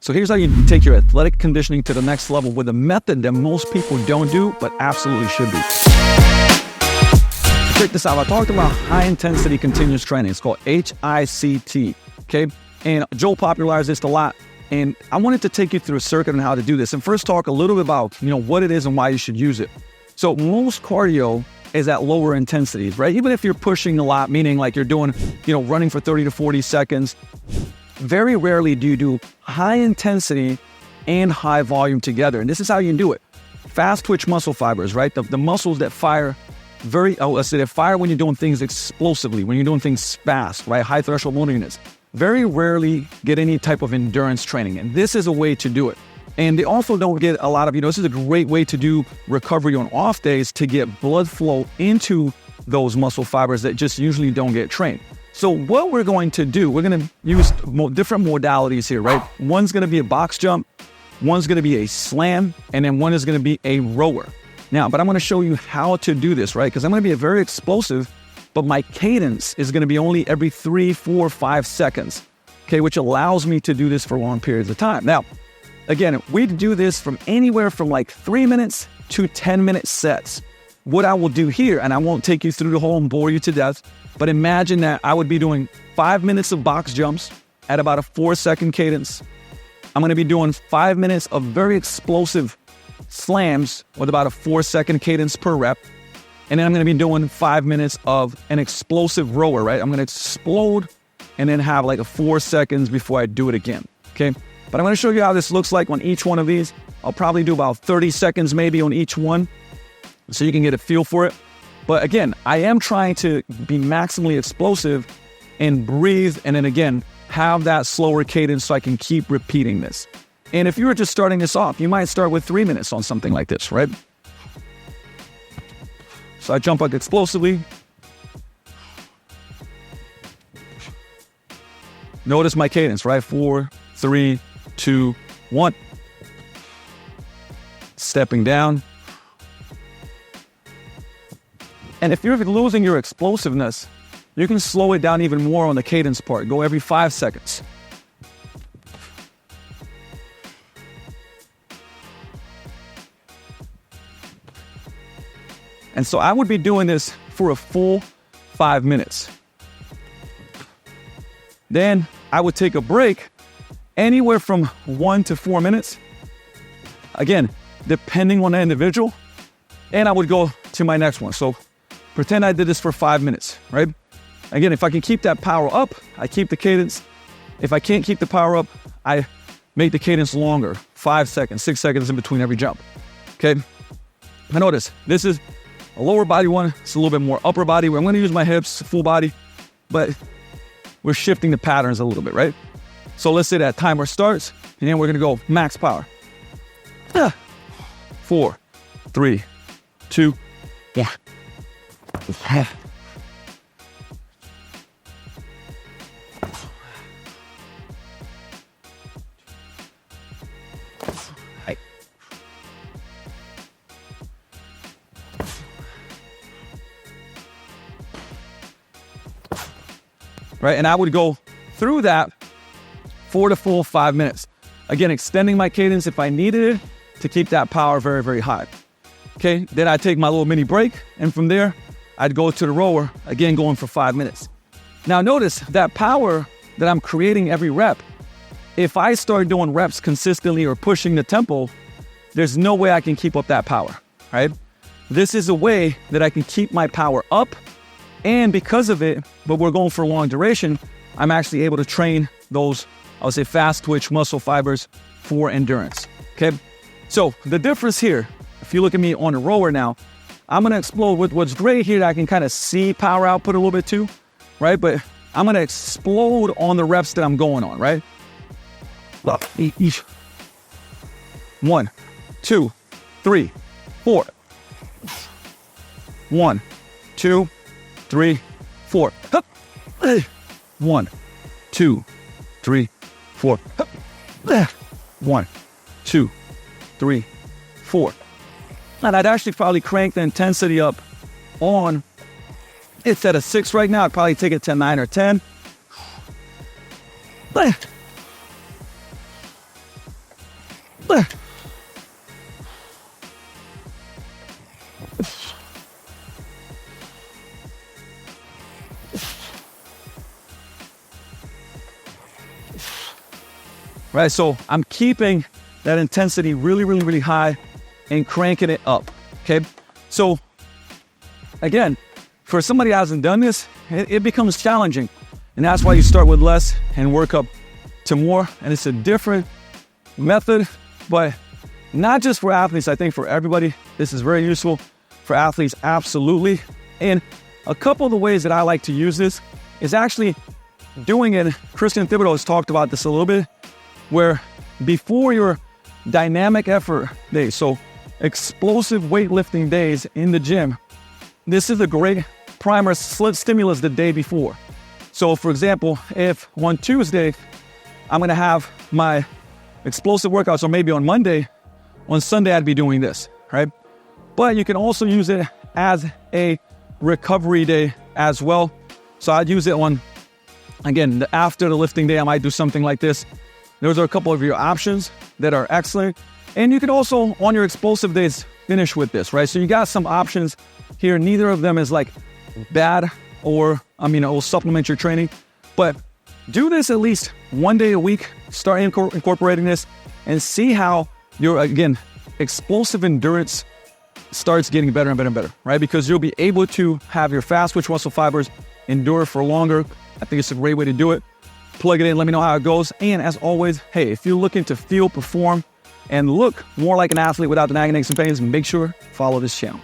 So here's how you take your athletic conditioning to the next level with a method that most people don't do, but absolutely should be. Check this out. I talked about high intensity continuous training. It's called HICT, okay? And Joel popularized this a lot. And I wanted to take you through a circuit on how to do this. And first talk a little bit about, what it is and why you should use it. So most cardio is at lower intensities, right? Even if you're pushing a lot, meaning like you're doing, running for 30 to 40 seconds, very rarely do you do high intensity and high volume together. And this is how you can do it. Fast twitch muscle fibers, right? The muscles that fire they fire when you're doing things explosively, when you're doing things fast, right? High threshold motor units. Very rarely get any type of endurance training. And this is a way to do it. And they also don't get a lot of, this is a great way to do recovery on off days to get blood flow into those muscle fibers that just usually don't get trained. So what we're going to do, we're going to use different modalities here, right? One's going to be a box jump, one's going to be a slam, and then one is going to be a rower. Now, but I'm going to show you how to do this, right? Because I'm going to be very explosive, but my cadence is going to be only every 3, 4, 5 seconds, okay? Which allows me to do this for long periods of time. Now, again, we do this from anywhere from like 3 minutes to 10-minute sets. What I will do here, and I won't take you through the whole and bore you to death, but imagine that I would be doing 5 minutes of box jumps at about a 4-second cadence. I'm going to be doing 5 minutes of very explosive slams with about a 4-second cadence per rep. And then I'm going to be doing 5 minutes of an explosive rower, right? I'm going to explode and then have like a 4 seconds before I do it again, okay? But I'm going to show you how this looks like on each one of these. I'll probably do about 30 seconds maybe on each one so you can get a feel for it. But again, I am trying to be maximally explosive and breathe, and then again, have that slower cadence so I can keep repeating this. And if you were just starting this off, you might start with 3 minutes on something like this, right? So I jump like explosively. Notice my cadence, right? 4, 3, 2, 1. Stepping down. And if you're losing your explosiveness, you can slow it down even more on the cadence part. Go every 5 seconds. And so I would be doing this for a full 5 minutes. Then I would take a break anywhere from 1 to 4 minutes. Again, depending on the individual. And I would go to my next one. So pretend I did this for 5 minutes, right? Again, if I can keep that power up, I keep the cadence. If I can't keep the power up, I make the cadence longer, 5 seconds, 6 seconds in between every jump, okay? Now notice, this is a lower body one. It's a little bit more upper body where I'm going to use my hips, full body, but we're shifting the patterns a little bit, right? So let's say that timer starts, and then we're going to go max power. 4, 3, 2, 1. Right, and I would go through that for the full 5 minutes. Again, extending my cadence if I needed it to keep that power very, very high. Okay, then I take my little mini break, and from there, I'd go to the rower, again going for 5 minutes. Now notice that power that I'm creating every rep, if I start doing reps consistently or pushing the tempo, there's no way I can keep up that power, right? This is a way that I can keep my power up. And because of it, but we're going for a long duration, I'm actually able to train those, I would say, fast twitch muscle fibers for endurance, okay? So the difference here, if you look at me on a rower now, I'm gonna explode with what's great here that I can kind of see power output a little bit too, right? But I'm gonna explode on the reps that I'm going on, right? 1, 2, 3, 4. 1, 2, 3, 4. 1, 2, 3, 4. 1, 2, 3, 4. And I'd actually probably crank the intensity up on, it's at a 6 right now. I'd probably take it to 9 or 10. the? Right, so I'm keeping that intensity really, really, really high and cranking it up, okay? So again, for somebody who hasn't done this, it becomes challenging. And that's why you start with less and work up to more. And it's a different method, but not just for athletes, I think for everybody, this is very useful. For athletes, absolutely. And a couple of the ways that I like to use this is actually doing it. Christian Thibodeau has talked about this a little bit, where before your dynamic effort days, so explosive weightlifting days in the gym, this is a great primer stimulus the day before. So for example, if on Tuesday, I'm gonna have my explosive workouts, or maybe on Monday, on Sunday, I'd be doing this, right? But you can also use it as a recovery day as well. So I'd use it on, again, after the lifting day, I might do something like this. Those are a couple of your options that are excellent. And you can also, on your explosive days, finish with this, right? So you got some options here. Neither of them is like bad or, it will supplement your training. But do this at least one day a week. Start incorporating this and see how your, again, explosive endurance starts getting better and better and better, right? Because you'll be able to have your fast twitch muscle fibers endure for longer. I think it's a great way to do it. Plug it in, let me know how it goes. And as always, hey, if you're looking to feel, perform, and look more like an athlete without the nagging aches and pains, make sure follow this channel.